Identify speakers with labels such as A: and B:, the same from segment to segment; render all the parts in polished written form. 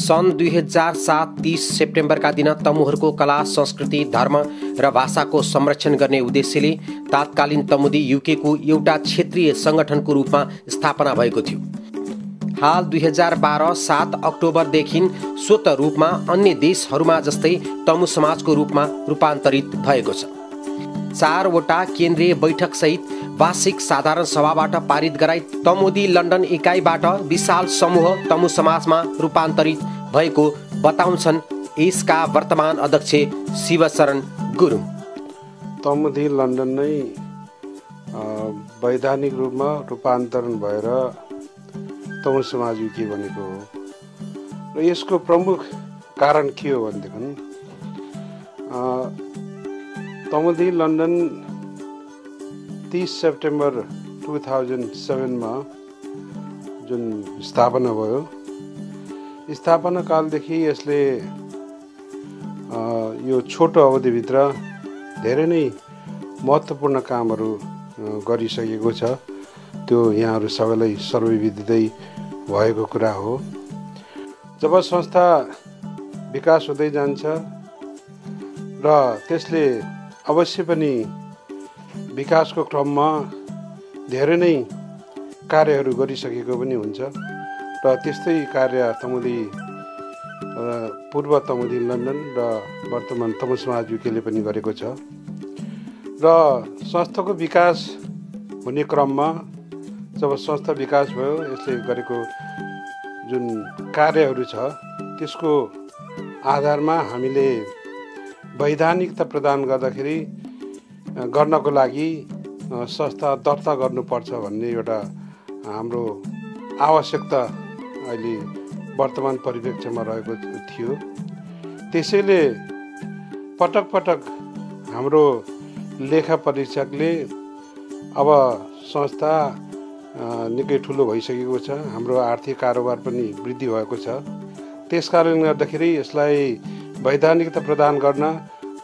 A: सन् 2007 30 सेप्टेम्बरका दिन तमुहरूको कला, संस्कृति, धर्म र भाषाको संरक्षण गर्ने उद्देश्यले तात्कालीन तमुदी युकेको एउटा क्षेत्रीय सङ्गठनको रूपमा स्थापना भएको थियो। हाल 2012 7 अक्टोबरदेखि स्वत रूपमा अन्य देशहरूमा जस्तै तमु समाजको रूपमा रूपान्तरित भएको छ। 4वटा केन्द्रीय बैठकसहित वार्षिक साधारण सभाबाट पारित गराई तमुदी लन्डन इकाइबाट विशाल समूह तमु समाजमा रूपान्तरित भएको बताउँछन् यसका वर्तमान अध्यक्ष शिवशरण गुरुङ।
B: तमुदी लन्डन नै वैधानिक रूपमा रूपान्तरण भएर तमु समाज युके बनेको हो र यसको प्रमुख कारण के हो भनेदेखि तमुदी लन्डन 30 सेप्टेम्बर 2007 मा जुन स्थापना भयो, स्थापना कालदेखि यसले यो छोटो अवधिभित्र धेरै नै महत्त्वपूर्ण कामहरू गरिसकेको छ। त्यो यहाँहरू सबैलाई सर्वविदितै भएको कुरा हो। जब संस्था विकास हुँदै जान्छ र त्यसले अवश्य पनि विकासको क्रममा धेरै नै कार्यहरू गरिसकेको पनि हुन्छ र त्यस्तै कार्य तमुदी पूर्व तमुदी लन्डन र वर्तमान तमु समाज युकेले पनि गरेको छ र संस्थाको विकास हुने क्रममा जब संस्था विकास भयो यसले गरेको जुन कार्यहरू छ त्यसको आधारमा हामीले वैधानिकता प्रदान गर्दाखेरि गर्नको लागि संस्था दर्ता गर्नुपर्छ भन्ने एउटा हाम्रो आवश्यकता अहिले वर्तमान परिप्रेक्ष्यमा रहेको थियो। त्यसैले पटक पटक हाम्रो लेखा परीक्षकले अब संस्था निकै ठुलो भइसकेको छ, हाम्रो आर्थिक कारोबार पनि वृद्धि भएको छ, त्यसकारणले गर्दाखेरि यसलाई वैधानिकता प्रदान गर्न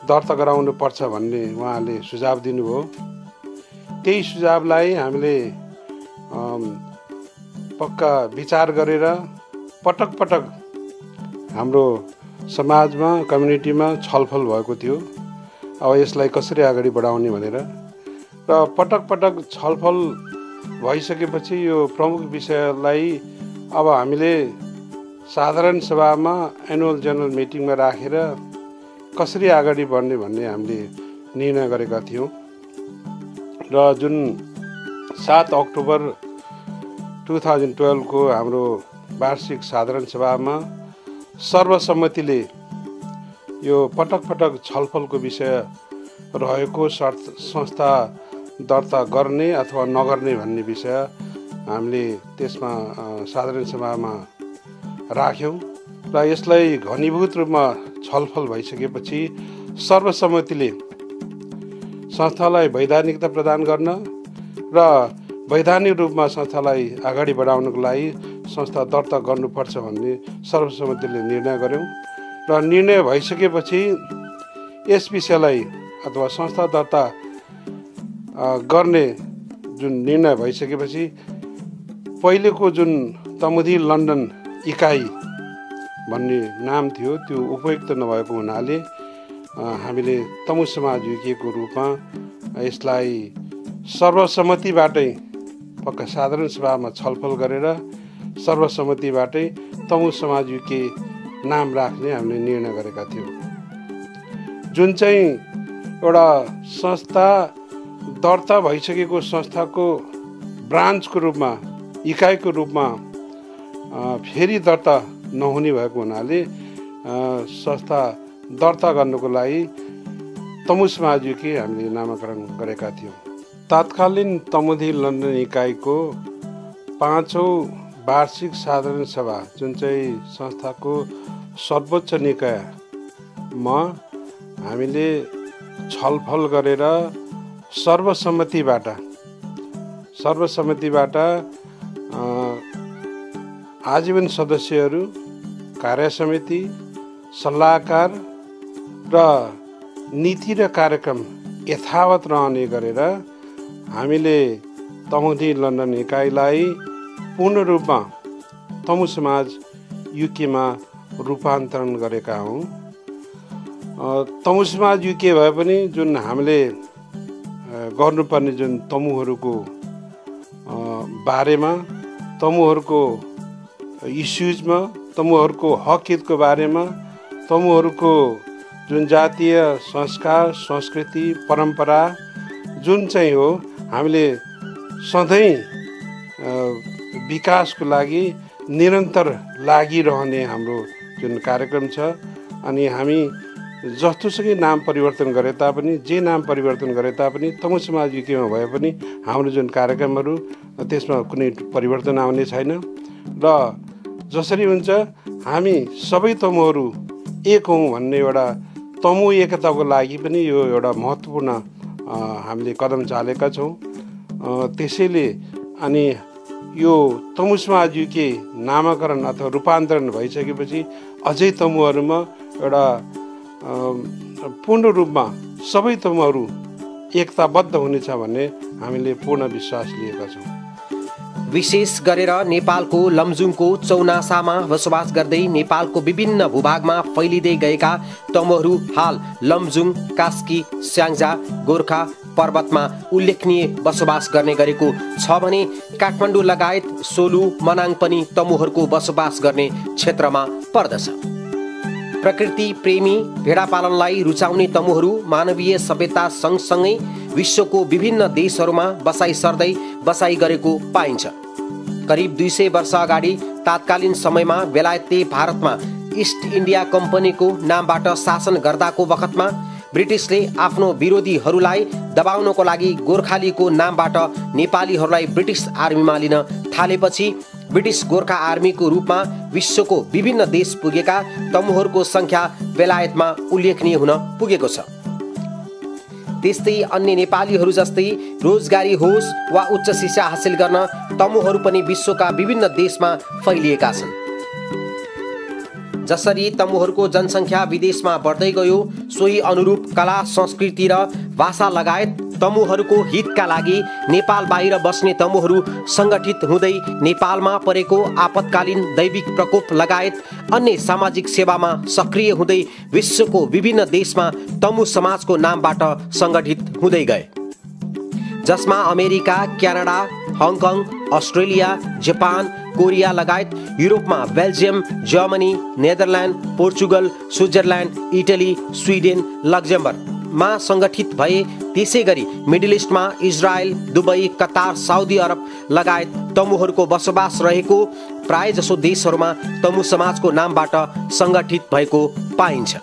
B: दर्ता गराउनु पर्छ भन्ने उहाँले सुझाव दिनुभयो। त्यही सुझावलाई हामीले पक्का विचार गरेर पटक पटक हाम्रो समाजमा कम्युनिटीमा छलफल भएको थियो अब यसलाई कसरी अगाडि बढाउने भनेर र पटक पटक छलफल भइसकेपछि यो प्रमुख विषयलाई अब हामीले साधारण सभामा एनुअल जनरल मिटिङमा राखेर कसरी अगाडि बढ्ने भन्ने हामीले निर्णय गरेका थियौँ र जुन 7 अक्टोबर 2012 को हाम्रो वार्षिक साधारण सभामा सर्वसम्मतिले यो पटक पटक छलफलको विषय रहेको संस्था दर्ता गर्ने अथवा नगर्ने भन्ने विषय हामीले त्यसमा साधारण सभामा राख्यौँ र यसलाई घनीभूत रूपमा छलफल भइसकेपछि सर्वसम्मतिले संस्थालाई वैधानिकता प्रदान गर्न र वैधानिक रूपमा संस्थालाई अगाडि बढाउनको लागि संस्था दर्ता गर्नुपर्छ भन्ने सर्वसम्मतिले निर्णय गर्यौँ र निर्णय भइसकेपछि यस विषयलाई अथवा संस्था दर्ता गर्ने जुन निर्णय भइसकेपछि पहिलेको जुन तमुदी लन्डन इकाइ भन्ने नाम थियो त्यो उपयुक्त नभएको हुनाले हामीले तमु समाज युकेको रूपमा यसलाई सर्वसम्मतिबाटै पक्का साधारण सभामा छलफल गरेर सर्वसम्मतिबाटै तमु समाज युके नाम राख्ने हामीले निर्णय गरेका थियौँ। जुन चाहिँ एउटा संस्था दर्ता भइसकेको संस्थाको ब्रान्चको रूपमा इकाइको रूपमा फेरि दर्ता नहुने भएको हुनाले संस्था दर्ता गर्नको लागि तमु समाज युके हामीले नामाकरण गरेका थियौँ। तात्कालीन तमुदी लन्डन इकाइको 5औं वार्षिक साधारण सभा जुन चाहिँ संस्थाको सर्वोच्च निकायमा हामीले छलफल गरेर सर्वसम्मतिबाट आजीवन सदस्यहरू, कार्य समिति, सल्लाहकार र नीति र कार्यक्रम यथावत रहने गरेर हामीले तमुदी लन्डन इकाइलाई पूर्ण रूपमा तमु समाज युकेमा रूपान्तरण गरेका हौँ। तमु समाज युके भए पनि जुन हामीले गर्नुपर्ने जुन तमुहरूको बारेमा, तमुहरूको इस्युजमा, तमुहरूको हक हितको बारेमा, तमुहरूको जुन जातीय संस्कार, संस्कृति, परम्परा जुन चाहिँ हो, हामीले सधैँ विकासको लागि निरन्तर लागिरहने हाम्रो जुन कार्यक्रम छ। अनि हामी जस्तोसुकै नाम परिवर्तन गरे तापनि, जे नाम परिवर्तन गरे तापनि तमु समाज युकेमा भए पनि हाम्रो जुन कार्यक्रमहरू त्यसमा कुनै परिवर्तन आउने छैन। र जसरी हुन्छ हामी सबै तमुहरू एक हौँ भन्ने एउटा तमु एकताको लागि पनि यो एउटा महत्त्वपूर्ण हामीले कदम चालेका छौँ। त्यसैले अनि यो तमु समाज युके नामाकरण अथवा रूपान्तरण भइसकेपछि अझै तमुहरूमा एउटा पूर्ण रूपमा सबै तमुहरू एकताबद्ध हुनेछ भन्ने हामीले पूर्ण विश्वास लिएका छौँ।
A: विशेष गरेर नेपालको लमजुङको चौनासामा बसोबास गर्दै नेपालको विभिन्न भूभागमा फैलिँदै गएका तमुहरू हाल लमजुङ, कास्की, स्याङ्जा, गोर्खा पर्वतमा उल्लेखनीय बसोबास गर्ने गरेको छ भने काठमाडौँ लगायत सोलु, मनाङ पनि तमुहरूको बसोबास गर्ने क्षेत्रमा पर्दछ। प्रकृति प्रेमी भेडा पालनलाई रुचाउने तमुहरू मानवीय सभ्यता सँगसँगै विश्वको विभिन्न देशहरूमा बसाई सर्दै बसाई गरेको पाइन्छ। करिब 200 वर्ष अगाडि तात्कालीन समयमा बेलायतले भारतमा इस्ट इन्डिया कम्पनीको नामबाट शासन गर्दाको बखतमा ब्रिटिसले आफ्नो विरोधीहरूलाई दबाउनको लागि गोर्खालीको नामबाट नेपालीहरूलाई ब्रिटिस आर्मीमा लिन थालेपछि ब्रिटिस गोर्खा आर्मीको रूपमा विश्वको विभिन्न देश पुगेका तमुहरूको संख्या बेलायतमा उल्लेखनीय हुन पुगेको छ। त्यस्तै अन्य नेपालीहरू जस्तै रोजगारी होस् वा उच्च शिक्षा हासिल गर्न तमुहरू पनि विश्वका विभिन्न देशमा फैलिएका छन्। जसरी तमुहरूको जनसङ्ख्या विदेशमा बढ्दै गयो, सोही अनुरूप कला, संस्कृति र भाषा लगायत तमुहरूको हितका लागि नेपाल बाहिर बस्ने तमुहरू सङ्गठित हुँदै नेपालमा परेको आपतकालीन दैविक प्रकोप लगायत अन्य सामाजिक सेवामा सक्रिय हुँदै विश्वको विभिन्न देशमा तमु समाजको नामबाट सङ्गठित हुँदै गए, जसमा America, Canada, Hong Kong, Australia, Japan, Korea लगायत युरोपमा Belgium, Germany, Netherland, Portugal, Switzerland, Italy, Sweden, लक्जमबर्गमा सङ्गठित भए। त्यसै गरी मिडल इस्टमा Israel, Dubai, Qatar, Saudi Arab लगायत तमुहरूको बसोबास रहेको प्रायजसो देशहरूमा तमु समाजको नामबाट सङ्गठित भएको पाइन्छ।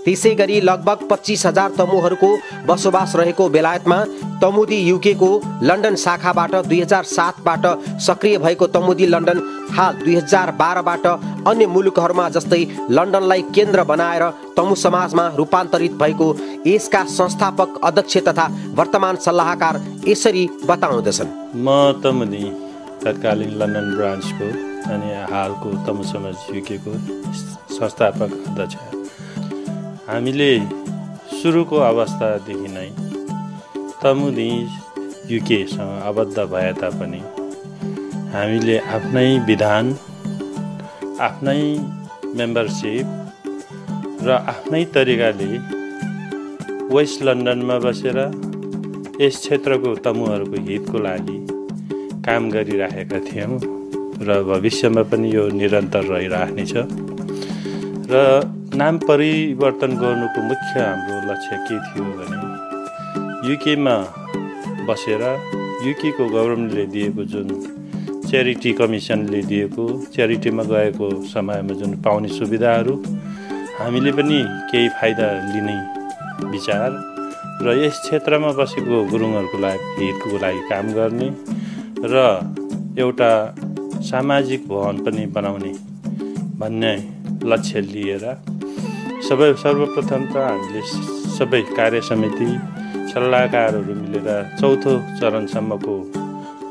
A: त्यसै गरी लगभग 25,000 तमुहरूको बसोबास रहेको बेलायतमा तमुदी युकेको लन्डन शाखाबाट 2007बाट सक्रिय भएको तमुदी लन्डन हाल 2012बाट अन्य मुलुकहरूमा जस्तै लन्डनलाई केन्द्र बनाएर तमु समाजमा रूपान्तरित भएको यसका संस्थापक अध्यक्ष तथा वर्तमान सल्लाहकार यसरी बताउँदछन्।
C: म तमुदी तत्कालीन लन्डन ब्रान्चको अनि हालको तमु समाज युकेको संस्थापक अध्यक्ष। हामीले सुरुको अवस्थादेखि नै तमुदी युकेसँग आबद्ध भए तापनि हामीले आफ्नै विधान, आफ्नै मेम्बरसिप र आफ्नै तरिकाले वेस्ट लन्डनमा बसेर यस क्षेत्रको तमुहरूको हितको लागि काम गरिराखेका थियौँ र भविष्यमा पनि यो निरन्तर रहिराख्नेछ। र नाम परिवर्तन गर्नुको मुख्य हाम्रो लक्ष्य के थियो भने युकेमा बसेर युकेको गभर्मेन्टले दिएको जुन च्यारिटी कमिसनले दिएको च्यारिटीमा गएको समयमा जुन पाउने सुविधाहरू हामीले पनि केही फाइदा लिने विचार र यस क्षेत्रमा बसेको गुरुङहरूको हितको लागि काम गर्ने र एउटा सामाजिक भवन पनि बनाउने भन्ने लक्ष्य लिएर सर्वप्रथम त हामीले सबै कार्य समिति सल्लाहकारहरू मिलेर चौथो चरणसम्मको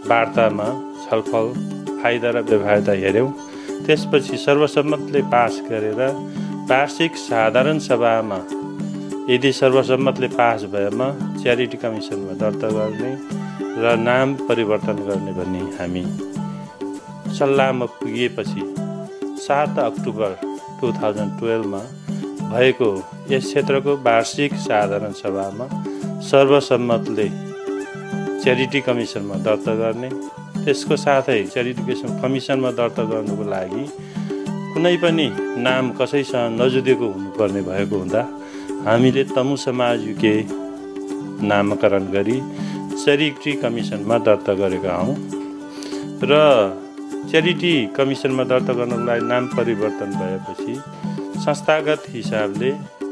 C: वार्तामा छलफल फाइदा र बेफाइदा हेऱ्यौँ। त्यसपछि सर्वसम्मतले पास गरेर वार्षिक साधारण सभामा यदि सर्वसम्मतले पास भएमा च्यारिटी कमिसनमा दर्ता गर्ने र नाम परिवर्तन गर्ने भन्ने हामी सल्लाहमा पुगिएपछि 7 अक्टोबर 2012 भएको यस क्षेत्रको वार्षिक साधारण सभामा सर्वसम्मतले च्यारिटी कमिसनमा दर्ता गर्ने, त्यसको साथै च्यारिटी कमिसनमा दर्ता गर्नुको लागि कुनै पनि नाम कसैसँग नजुदेको हुनुपर्ने भएको हुँदा हामीले तमु समाज युके नामकरण गरी च्यारिटी कमिसनमा दर्ता गरेका हौँ र च्यारिटी कमिसनमा दर्ता गर्नको लागि नाम परिवर्तन भएपछि संस्थागत हिसाबले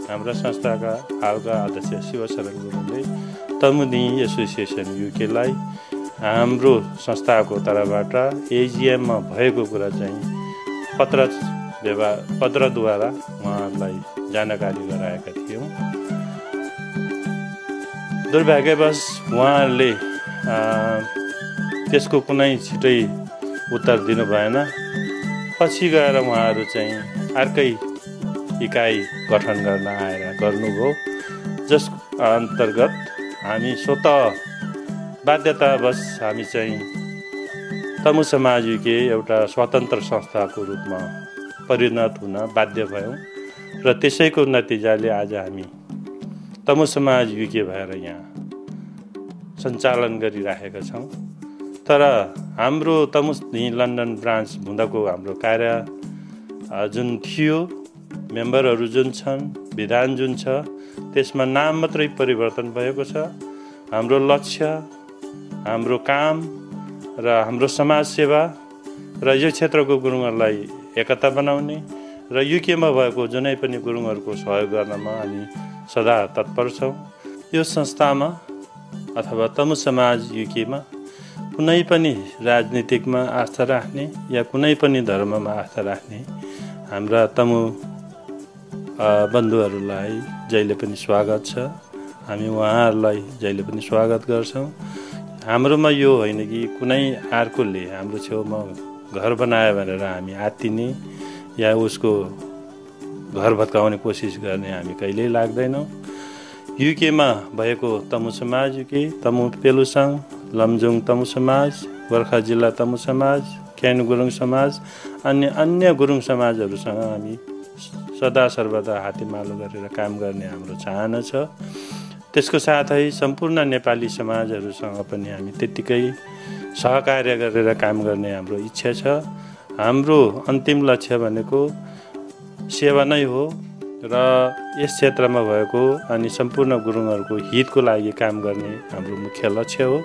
C: हाम्रा संस्थाका हालका अध्यक्ष शिवशरण गुरुङले तमुदी एसोसिएसन युकेलाई हाम्रो संस्थाको तर्फबाट एजिएममा भएको कुरा चाहिँ पत्रद्वारा उहाँहरूलाई जानकारी गराएका थियौँ। दुर्भाग्यवश उहाँहरूले त्यसको कुनै छिटै उत्तर दिनु भएन। पछि गएर उहाँहरू चाहिँ अर्कै इकाइ गठन गर्न आएर गर्नुभयो, जस अन्तर्गत हामी स्वतः बाध्यतावश हामी चाहिँ तमु समाज युके एउटा स्वतन्त्र संस्थाको रूपमा परिणत हुन बाध्य भयौँ र त्यसैको नतिजाले आज हामी तमु समाज युके भएर यहाँ सञ्चालन गरिराखेका छौँ। तर हाम्रो तमु लन्डन ब्रान्च हुँदाको हाम्रो कार्य जुन थियो, मेम्बरहरू जुन छन्, विधान जुन छ, त्यसमा नाम मात्रै परिवर्तन भएको छ। हाम्रो लक्ष्य, हाम्रो काम र हाम्रो समाज सेवा र यो क्षेत्रको गुरुङहरूलाई एकता बनाउने र युकेमा भएको जुनै पनि गुरुङहरूको सहयोग गर्नमा हामी सदा तत्पर छौँ। यो संस्थामा अथवा तमु समाज युकेमा कुनै पनि राजनीतिकमा आस्था राख्ने या कुनै पनि धर्ममा आस्था राख्ने हाम्रा तमु बन्धुहरूलाई जहिले पनि स्वागत छ। हामी उहाँहरूलाई जहिले पनि स्वागत गर्छौँ। हाम्रोमा यो होइन कि कुनै अर्कोले हाम्रो छेउमा घर बनायो भनेर हामी आत्तिने या उसको घर भत्काउने कोसिस गर्ने हामी कहिल्यै लाग्दैनौँ। युकेमा भएको तमु समाज युके, तमु पेलुसाङ, लमजुङ तमु समाज, गोर्खा जिल्ला तमु समाज, क्यान गुरुङ समाज, अन्य गुरुङ समाजहरूसँग हामी सदा सर्वदा हातेमालो गरेर काम गर्ने हाम्रो चाहना छ। त्यसको साथै सम्पूर्ण नेपाली समाजहरूसँग पनि हामी त्यत्तिकै सहकार्य गरेर काम गर्ने हाम्रो इच्छा छ। हाम्रो अन्तिम लक्ष्य भनेको सेवा नै हो र यस क्षेत्रमा भएको अनि सम्पूर्ण गुरुङहरूको हितको लागि काम गर्ने हाम्रो मुख्य लक्ष्य हो।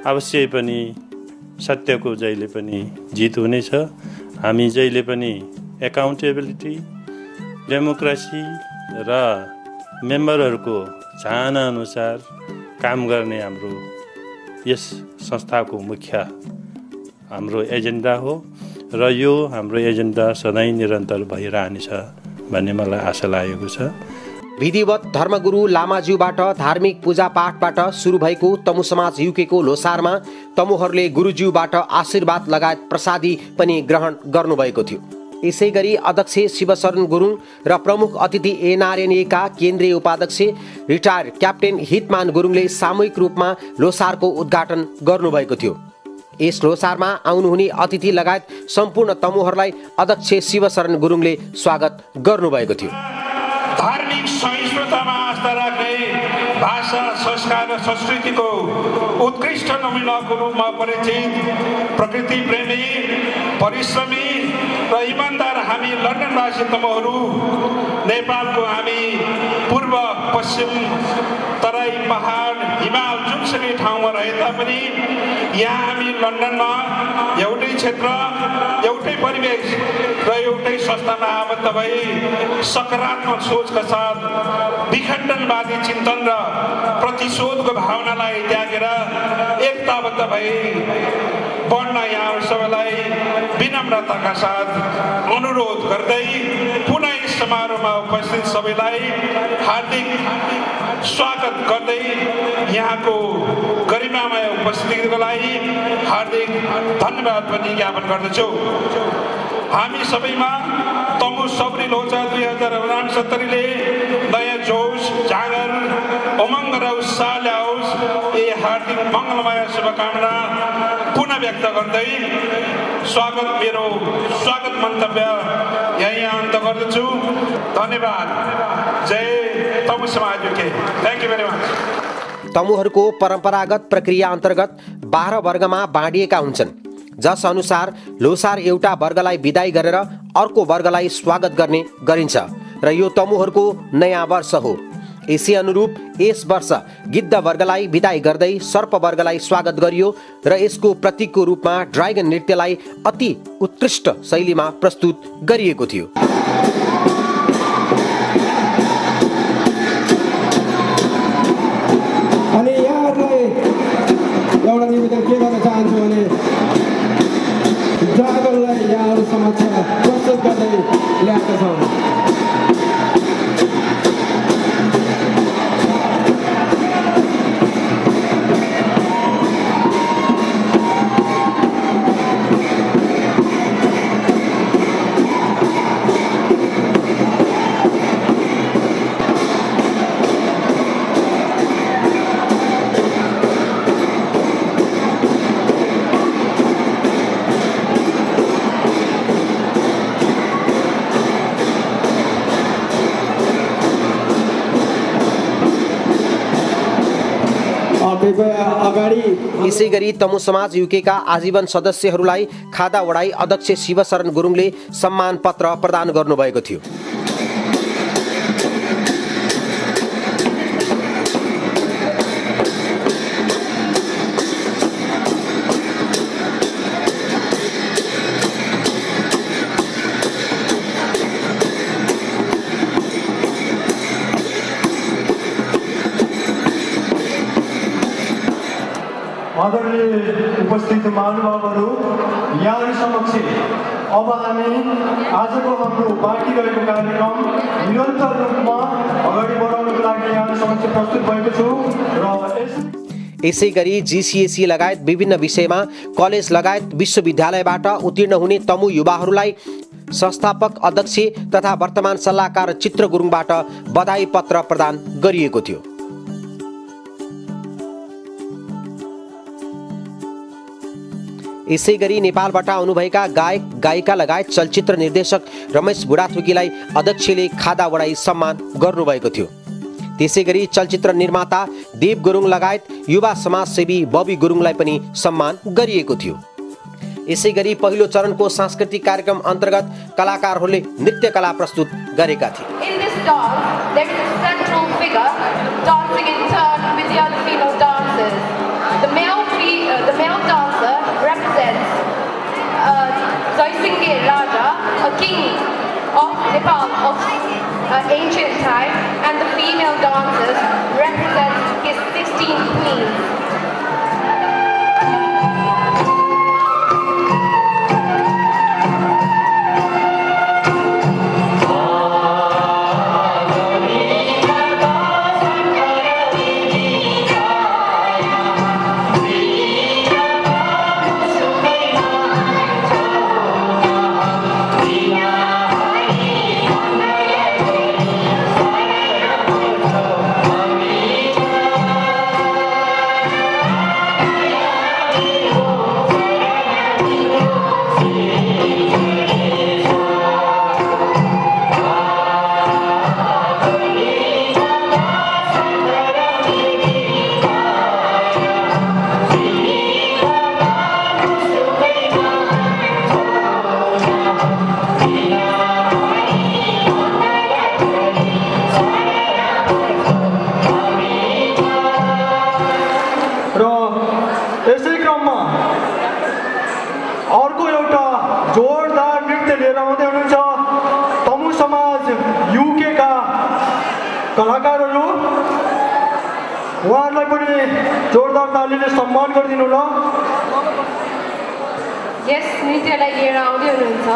C: अवश्य पनि सत्यको जहिले पनि जित हुनेछ। हामी जहिले पनि एकाउन्टेबिलिटी, डेमोक्रेसी र मेम्बरहरूको चाहना अनुसार काम गर्ने हाम्रो यस संस्थाको मुख्य हाम्रो एजेन्डा हो र यो हाम्रो एजेन्डा सधैँ निरन्तर भइरहनेछ भन्ने मलाई आशा लागेको छ।
A: विधिवत धर्मगुरु लामाज्यूबाट धार्मिक पूजापाठबाट सुरु भएको तमु समाज युकेको लोसारमा तमुहरूले गुरुज्यूबाट आशीर्वाद लगायत प्रसादी पनि ग्रहण गर्नुभएको थियो। यसै गरी अध्यक्ष शिवशरण गुरुङ र प्रमुख अतिथि एनआरएनएका केन्द्रीय उपाध्यक्ष रिटायर क्याप्टेन हितमान गुरुङले सामूहिक रूपमा लोसारको उद्घाटन गर्नुभएको थियो। यस लोसारमा आउनुहुने अतिथि लगायत सम्पूर्ण तमुहरूलाई अध्यक्ष शिवशरण गुरुङले स्वागत गर्नुभएको थियो।
D: धार्मिक सहिष्णुतामा आस्था राख्ने, भाषा, संस्कार र संस्कृतिको उत्कृष्ट नमुनाको रूपमा परिचित, प्रकृति प्रेमी, परिश्रमी र इमान्दार हामी लन्डनवासी तमुहरू नेपालको हामी पूर्व, पश्चिम, तराई, पहाड, हिमाल जुनसुकै ठाउँमा रहे तापनि यहाँ हामी लन्डनमा एउटै क्षेत्र, एउटै परिवेश र एउटै संस्थामा आबद्ध भई सकारात्मक सोचका साथ विखण्डनवादी चिन्तन र प्रतिशोधको भावनालाई त्यागेर एकताबद्ध भई पढ्न यहाँ सबैलाई विनम्रताका साथ अनुरोध गर्दै पुनः समारोहमा उपस्थित सबैलाई हार्दिक स्वागत गर्दै यहाँको गरिमामय उपस्थितिको लागि हार्दिक धन्यवाद पनि ज्ञापन गर्दछु। हामी सबैमा तमु सबरी लोचा 2069ले नयाँ जोस, जाँगर, उमङ्ग र उत्साह ल्याओस्, यी हार्दिक मङ्गलमय शुभकामना पुनः व्यक्त गर्दै मेरो स्वागत मन्तव्य यही अन्त गर्दछु। धन्यवाद। जय Tamu Samaj UK. Thank you very much.
A: तमुहरूको परम्परागत प्रक्रिया अन्तर्गत 12 वर्गमा बाँडिएका हुन्छन्, जस अनुसार लोसार एउटा वर्गलाई बिदाई गरेर अर्को वर्गलाई स्वागत गर्ने गरिन्छ र यो तमुहरूको नयाँ वर्ष हो। यसै अनुरूप यस वर्ष गिद्ध वर्गलाई बिदाई गर्दै सर्प वर्गलाई स्वागत गरियो र यसको प्रतीकको रूपमा ड्राइगन नृत्यलाई अति उत्कृष्ट शैलीमा प्रस्तुत गरिएको थियो।
E: अनि यहाँहरूलाई एउटा निवेदन के गर्न चाहन्छु भने ड्रागनलाई यहाँहरू समक्ष प्रस्तुत गर्दै ल्याएका छौँ।
A: यसै गरी तमु समाज युकेका आजीवन सदस्यहरूलाई खादा वडाई अध्यक्ष शिवशरण गुरुङले सम्मान पत्र प्रदान गर्नुभएको थियो।
F: आदरणीय उपस्थित महानुभावहरू, यहाँहरू समक्ष अब हामी आजको हाम्रो बाँकी रहेको कार्यक्रम निरन्तर रूपमा अगाडि बढाउनको लागि यहाँहरू समक्ष प्रस्तुत भएको छु र
A: यसै गरी जीसीएसी लगायत विभिन्न विषयमा कलेज लगायत विश्वविद्यालयबाट उत्तीर्ण हुने तमु युवाहरूलाई संस्थापक अध्यक्ष तथा वर्तमान सल्लाहकार चित्र गुरुङबाट बधाई पत्र प्रदान गरिएको थियो। यसै गरी नेपालबाट आउनुभएका गायक गायिका लगायत चलचित्र निर्देशक रमेश बुढाथोकीलाई अध्यक्षले खादा वडाई सम्मान गर्नुभएको थियो। त्यसै गरी चलचित्र निर्माता देव गुरुङ लगायत युवा समाजसेवी बबी गुरुङलाई पनि सम्मान गरिएको थियो। यसै गरी पहिलो चरणको सांस्कृतिक कार्यक्रम अन्तर्गत कलाकारहरूले नृत्य कला प्रस्तुत गरेका थिए।
G: A king of Nepal of ancient time, and the female dancers represent his 16 queens. कलाकारहरू उहाँहरूलाई पनि जोरदार तालीले सम्मान गरिदिनु ल। यस नृत्यलाई लिएर आउँदै हुनुहुन्छ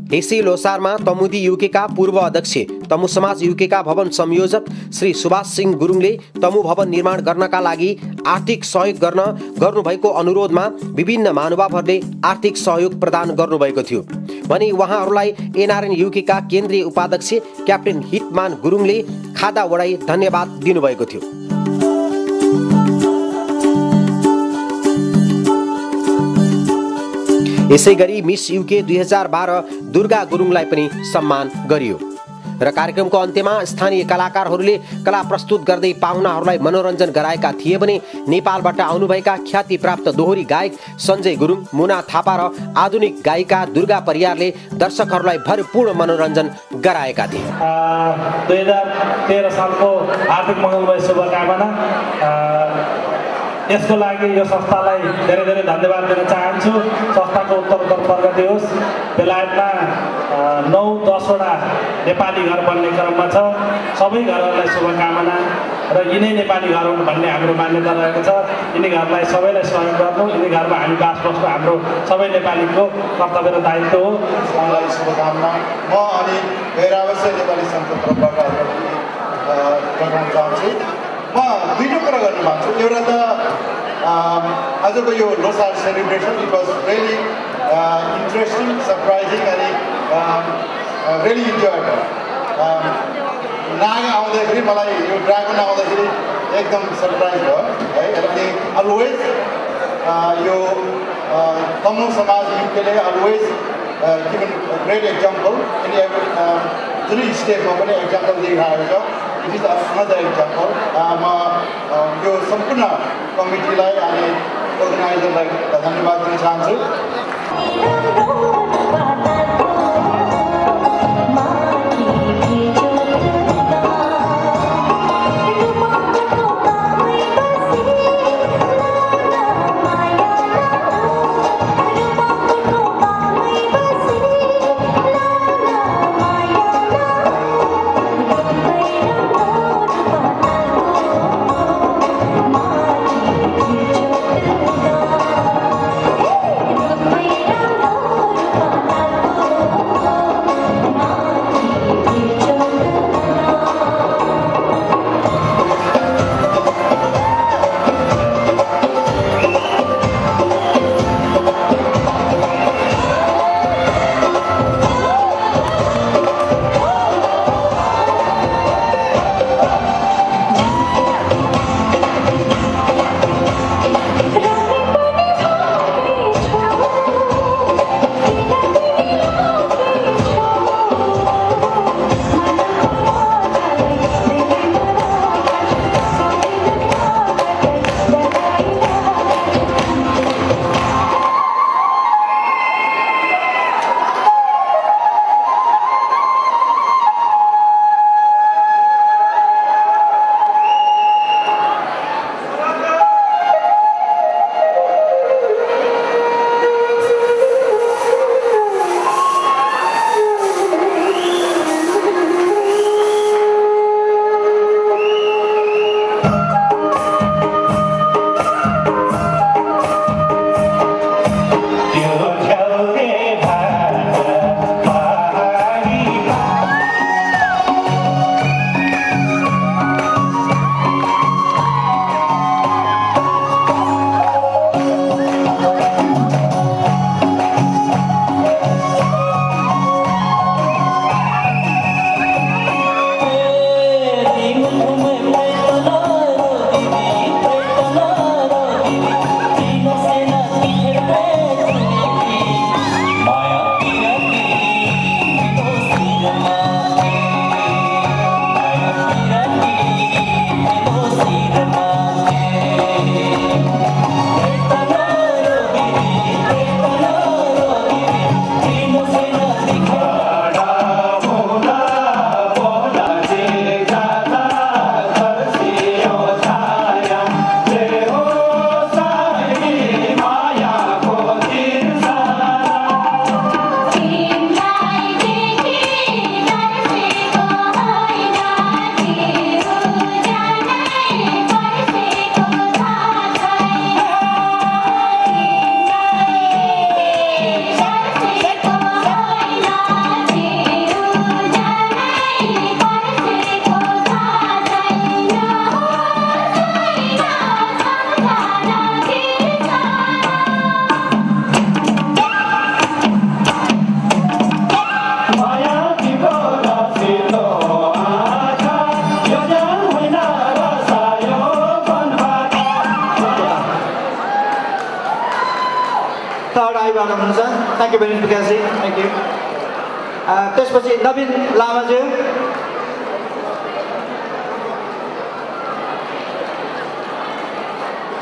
A: यसै लोसारमा तमुदी युकेका पूर्व अध्यक्ष तमु समाज युकेका भवन संयोजक श्री सुभाष सिंह गुरुङले तमु भवन निर्माण गर्नका लागि आर्थिक सहयोग गर्नुभएको अनुरोधमा विभिन्न महानुभावहरूले आर्थिक सहयोग प्रदान गर्नुभएको थियो भने उहाँहरूलाई एनआरएन युकेका केन्द्रीय उपाध्यक्ष क्याप्टेन हितमान गुरुङले खादा उडाई धन्यवाद दिनुभएको थियो। यसैगरी मिस युके 2012 दुर्गा गुरुङलाई पनि सम्मान गरियो र कार्यक्रमको अन्त्यमा स्थानीय कलाकारहरूले कला प्रस्तुत गर्दै पाहुनाहरूलाई मनोरञ्जन गराएका थिए भने नेपालबाट आउनुभएका ख्याति प्राप्त दोहोरी गायक सञ्जय गुरुङ, मुना थापा र आधुनिक गायिका दुर्गा परियारले दर्शकहरूलाई भरपूर्ण मनोरञ्जन गराएका थिए।
H: 2013 सालको हार्दिक मङ्गलमय शुभकामना। यसको लागि यो संस्थालाई धेरै धेरै धन्यवाद दिन चाहन्छु। संस्थाको उत्तरोत्तर प्रगति होस्। बेलायतमा 9-10 वटा नेपाली घर बन्ने क्रममा छ। सबै घरहरूलाई शुभकामना र यिनै नेपाली घर हुन् भन्ने हाम्रो मान्यता रहेको छ। यिनी घरलाई सबैलाई सहयोग गर्नु, यिनी घरमा हामी बास बस्नु हाम्रो सबै नेपालीको कर्तव्य र दायित्व हो।
F: उहाँलाई शुभकामना। म अनि गैरावश्य नेपाली सङ्घको तर्फबाट गर्न चाहन्छु। म दुईवटा कुरा गर्न चाहन्छु। एउटा त आजको यो Losar celebration it was really interesting, surprising अनि रियली इन्जोय। नाग आउँदाखेरि मलाई यो ड्रागन आउँदाखेरि एकदम सरप्राइज भयो है। अनि अलवेज यो तमु समाज युकेले always given great example in every जुनै स्टेटमा पनि एक्जाम्पल दिइरहेको छ। It is another example. म यो सम्पूर्ण कमिटीलाई अनि अर्गनाइजरलाई धन्यवाद दिन चाहन्छु।
I: थर्ड आईबाट हुनुहुन्छ। थ्याङ्क यू भेरी मच विकासजी, थ्याङ्क यू। त्यसपछि नवीन लामाज्यू,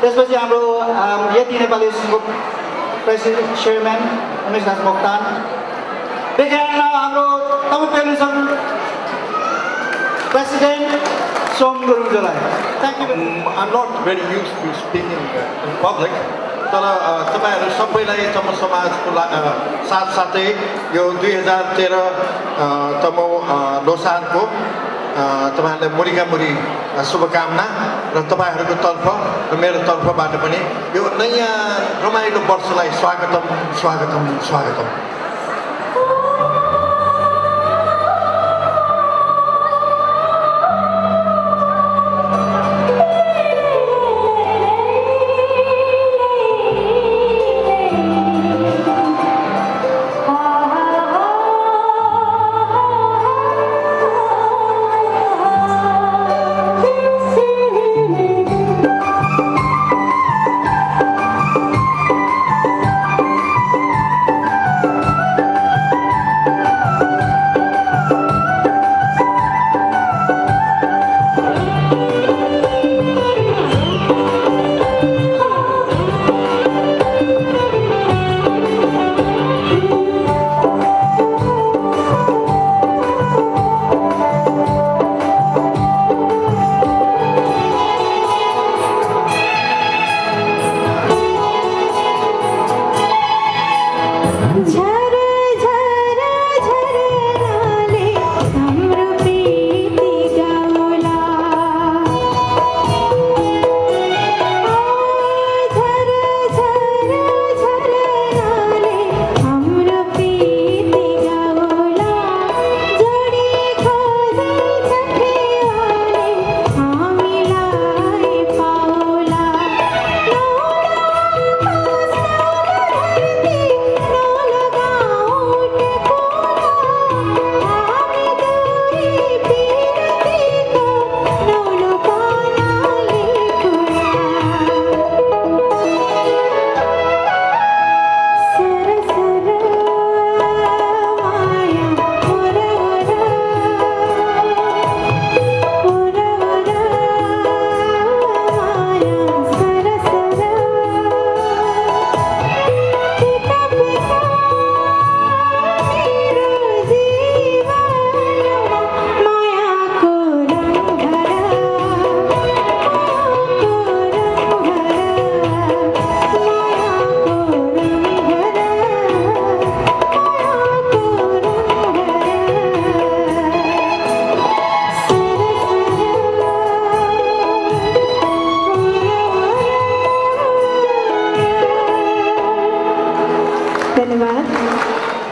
I: त्यसपछि हाम्रो यति नेपाली प्रेसिडेन्ट चेयरम्यान उमेश दास मोक्तान, देखिहाल्न हाम्रो तमु पेलुसन प्रेसिडेन्ट सोम गुरुङज्यूलाई thank you.
J: I'm not very used to speaking in public, तर तपाईँहरू सबैलाई तमु समाजको साथसाथै यो 2013 तमु लोसारको तपाईँहरूलाई मुरीका मुरी शुभकामना र तपाईँहरूको तर्फ र मेरो तर्फबाट पनि यो नयाँ रमाइलो वर्षलाई स्वागतम स्वागतम स्वागतम।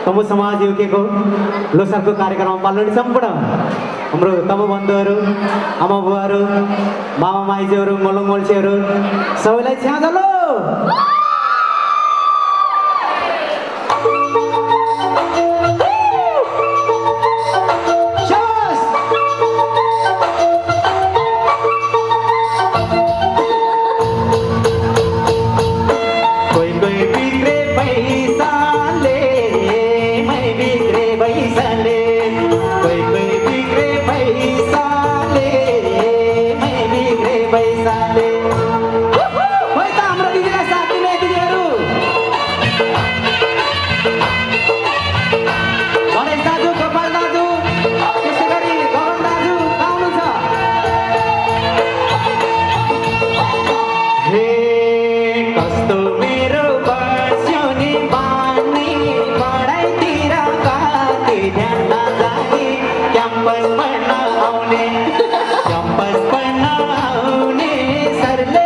I: तमु समाज युकेको लोसारको कार्यक्रममा पाल्ने सम्पूर्ण हाम्रो तमु बन्धुहरू, आमा बुवाहरू, मामा माइजूहरू, मोलङ मोल्छेहरू सबैलाई छ्याजलो।
K: क्याम्पस पढ्न आउने सरले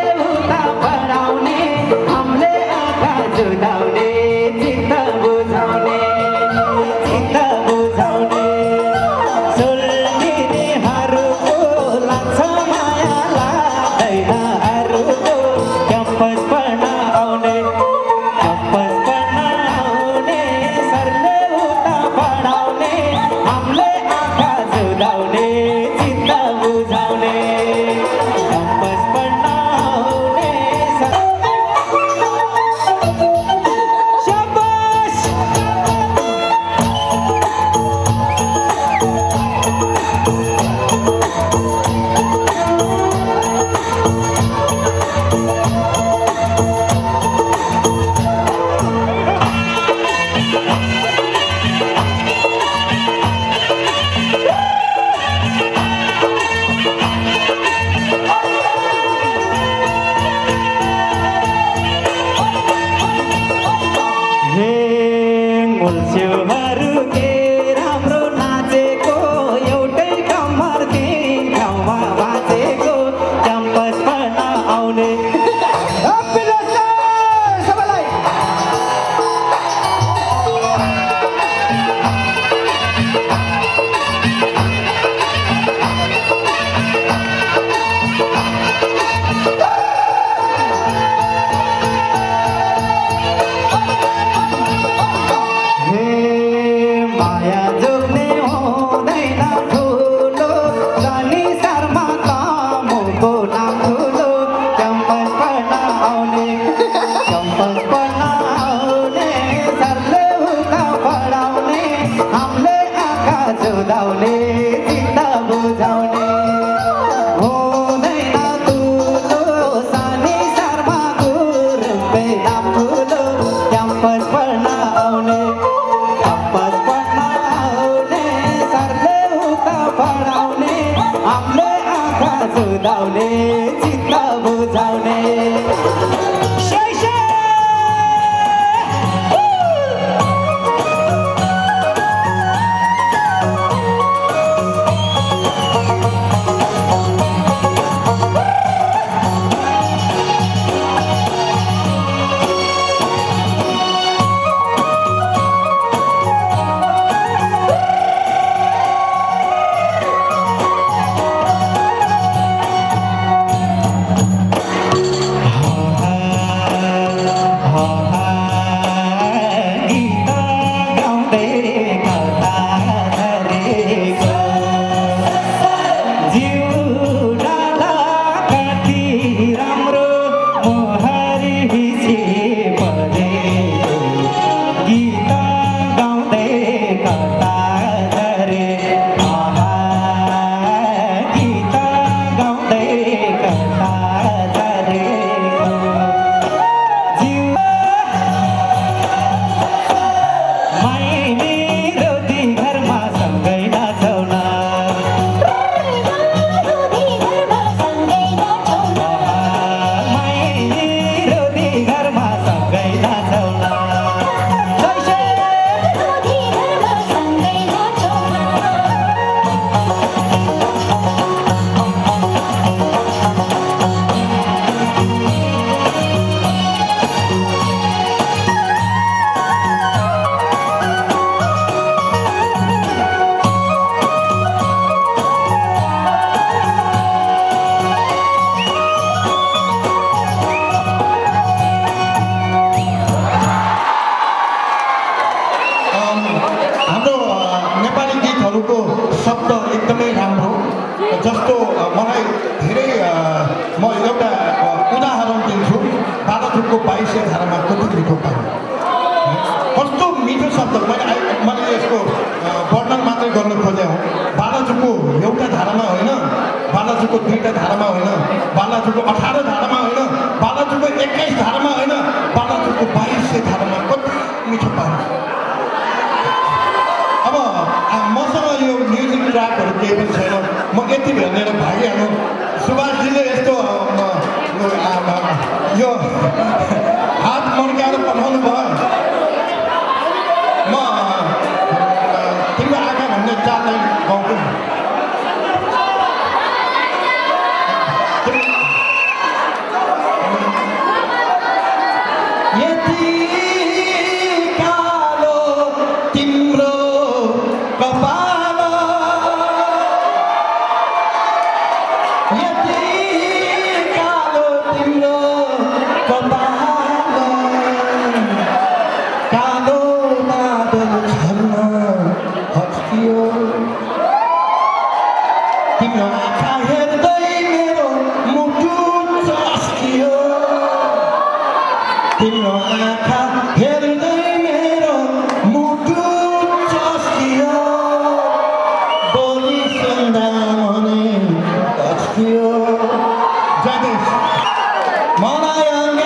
J: Mana yang